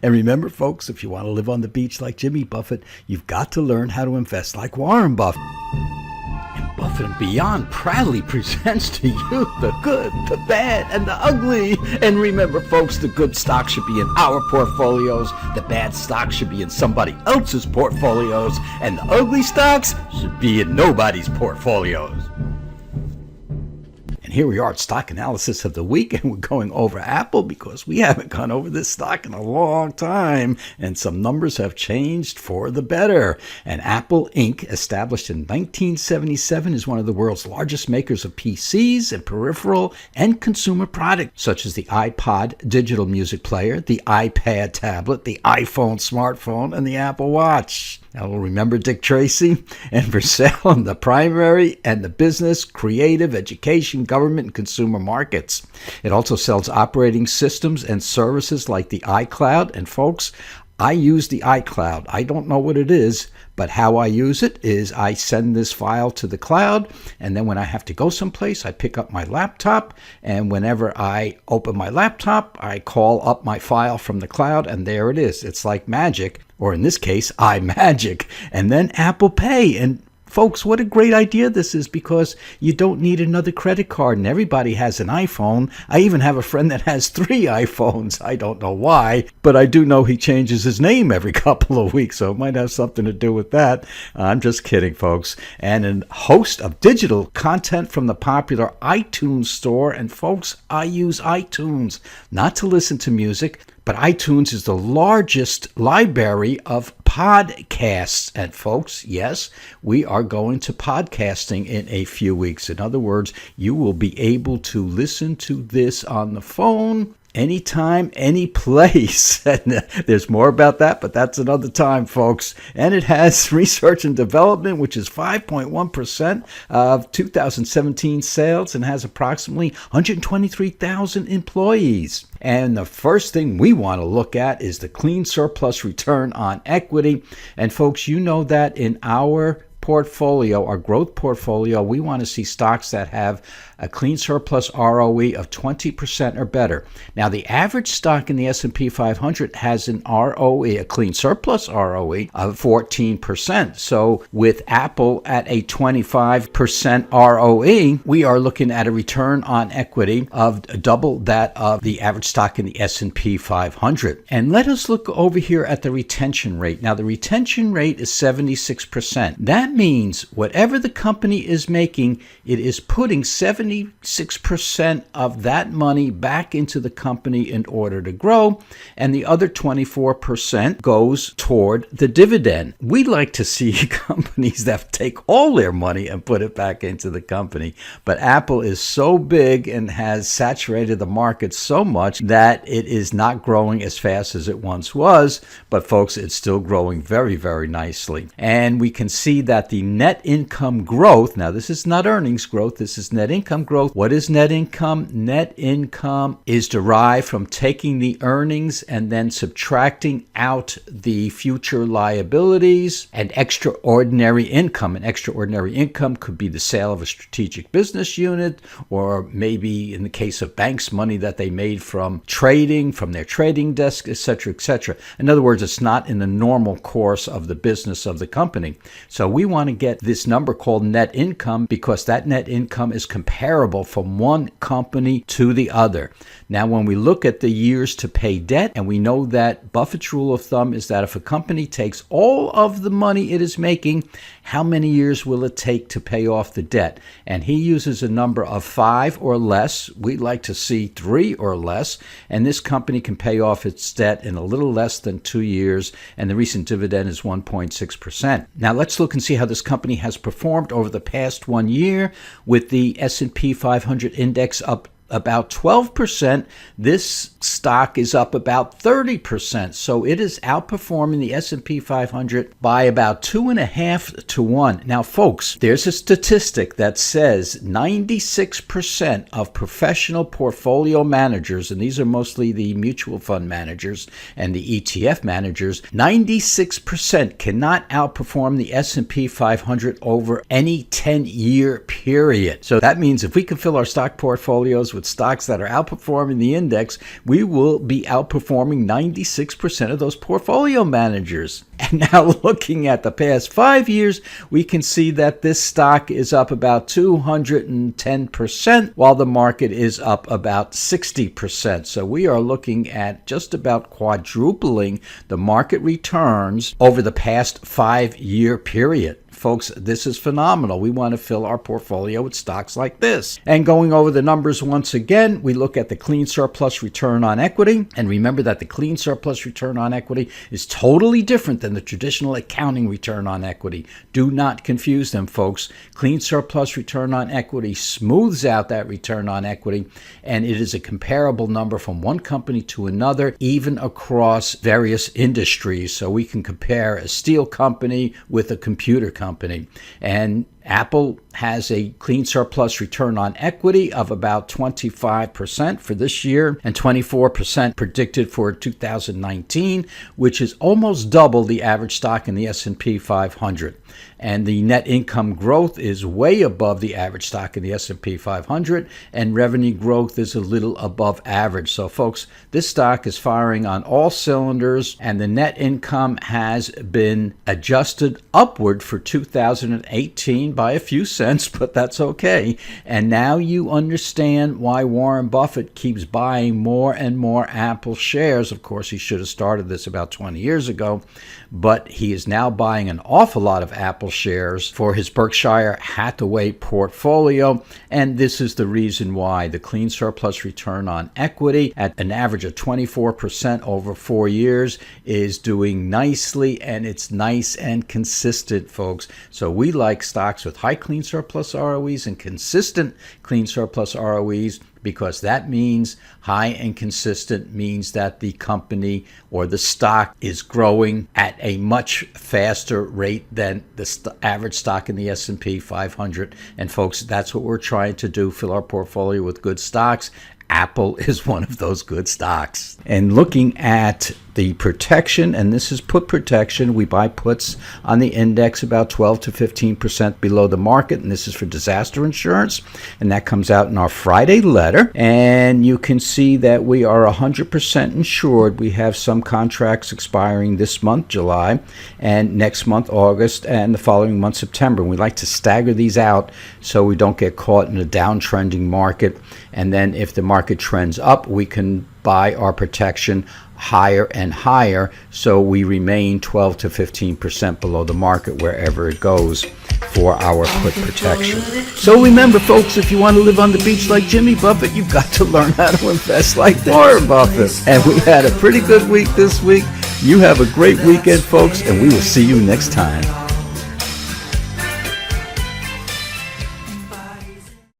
And remember, folks, if you want to live on the beach like Jimmy Buffett, you've got to learn how to invest like Wareen Buffett. And Buffett and Beyond proudly presents to you the good, the bad, and the ugly. And remember, folks, the good stocks should be in our portfolios, the bad stocks should be in somebody else's portfolios, and the ugly stocks should be in nobody's portfolios. Here we are at Stock Analysis of the Week, and we're going over Apple because we haven't gone over this stock in a long time, and some numbers have changed for the better. And Apple Inc., established in 1977, is one of the world's largest makers of PCs and peripheral and consumer products, such as the iPod digital music player, the iPad tablet, the iPhone smartphone, and the Apple Watch. Now, remember Dick Tracy? And for sale in the primary and the business, creative, education, government, and consumer markets. It also sells operating systems and services like the iCloud. And folks, I use the iCloud. I don't know what it is, but how I use it is I send this file to the cloud, and then when I have to go someplace, I pick up my laptop, and whenever I open my laptop, I call up my file from the cloud, and there it is. It's like magic, or in this case, iMagic, and then Apple Pay. And folks, what a great idea this is, because you don't need another credit card, and everybody has an iPhone. I even have a friend that has 3 iPhones. I don't know why, but I do know he changes his name every couple of weeks, so it might have something to do with that. I'm just kidding, folks. And a host of digital content from the popular iTunes store. And folks, I use iTunes not to listen to music, but iTunes is the largest library of podcasts. And folks, yes, we are going to podcasting in a few weeks. In other words, you will be able to listen to this on the phone anytime, any place. And there's more about that, but that's another time, folks. And it has research and development, which is 5.1% of 2017 sales, and has approximately 123,000 employees. And the first thing we want to look at is the clean surplus return on equity. And folks, you know that in our portfolio, our growth portfolio, we want to see stocks that have a clean surplus ROE of 20% or better. Now, the average stock in the S&P 500 has an ROE, a clean surplus ROE of 14%. So with Apple at a 25% ROE, we are looking at a return on equity of double that of the average stock in the S&P 500. And let us look over here at the retention rate. Now, the retention rate is 76%. That means whatever the company is making, it is putting 76% of that money back into the company in order to grow, and the other 24% goes toward the dividend. We like to see companies that take all their money and put it back into the company, but Apple is so big and has saturated the market so much that it is not growing as fast as it once was, but folks, it's still growing very, very nicely. And we can see that the net income growth, now this is not earnings growth, this is net income growth. What is net income? Net income is derived from taking the earnings and then subtracting out the future liabilities and extraordinary income. And extraordinary income could be the sale of a strategic business unit, or maybe in the case of banks, money that they made from trading, from their trading desk, etc., etc. In other words, it's not in the normal course of the business of the company. So we want to get this number called net income, because that net income is comparable from one company to the other. Now, when we look at the years to pay debt, and we know that Buffett's rule of thumb is that if a company takes all of the money it is making, how many years will it take to pay off the debt? And he uses a number of 5 or less. We'd like to see 3 or less. And this company can pay off its debt in a little less than 2 years. And the recent dividend is 1.6%. Now, let's look and see how this company has performed over the past 1 year. With the S&P 500 index up about 12%, this stock is up about 30%. So it is outperforming the S&P 500 by about 2.5 to 1. Now, folks, there's a statistic that says 96% of professional portfolio managers, and these are mostly the mutual fund managers and the ETF managers, 96% cannot outperform the S&P 500 over any 10-year period. So that means if we can fill our stock portfolios with with stocks that are outperforming the index, we will be outperforming 96% of those portfolio managers. And now looking at the past 5 years, we can see that this stock is up about 210%, while the market is up about 60%. So we are looking at just about quadrupling the market returns over the past 5-year period. Folks, this is phenomenal. We want to fill our portfolio with stocks like this. And going over the numbers once again, we look at the clean surplus return on equity. And remember that the clean surplus return on equity is totally different than the traditional accounting return on equity. Do not confuse them, folks. Clean surplus return on equity smooths out that return on equity, and it is a comparable number from one company to another, even across various industries. So we can compare a steel company with a computer company. And Apple has a clean surplus return on equity of about 25% for this year and 24% predicted for 2019, which is almost double the average stock in the S&P 500. And the net income growth is way above the average stock in the S&P 500, and revenue growth is a little above average. So folks, this stock is firing on all cylinders, and the net income has been adjusted upward for 2018 by a few cents, but that's okay. And now you understand why Warren Buffett keeps buying more and more Apple shares. Of course, he should have started this about 20 years ago, but he is now buying an awful lot of Apple shares for his Berkshire Hathaway portfolio. And this is the reason why the clean surplus return on equity at an average of 24% over 4 years is doing nicely, and it's nice and consistent, folks. So we like stocks with high clean surplus ROEs and consistent clean surplus ROEs, because that means high and consistent means that the company or the stock is growing at a much faster rate than the average stock in the S&P 500. And folks, that's what we're trying to do, fill our portfolio with good stocks. Apple is one of those good stocks. And looking at the protection, and this is put protection, we buy puts on the index about 12 to 15% below the market, and this is for disaster insurance, and that comes out in our Friday letter. And you can see that we are 100% insured. We have some contracts expiring this month, July, and next month, August, and the following month, September. And we like to stagger these out so we don't get caught in a downtrending market. And then if the market trends up, we can buy our protection higher and higher, so we remain 12 to 15% below the market wherever it goes for our put protection. So remember, folks, if you want to live on the beach like Jimmy Buffett, you've got to learn how to invest like Wareen Buffett. And we had a pretty good week this week. You have a great weekend, folks, and we will see you next time.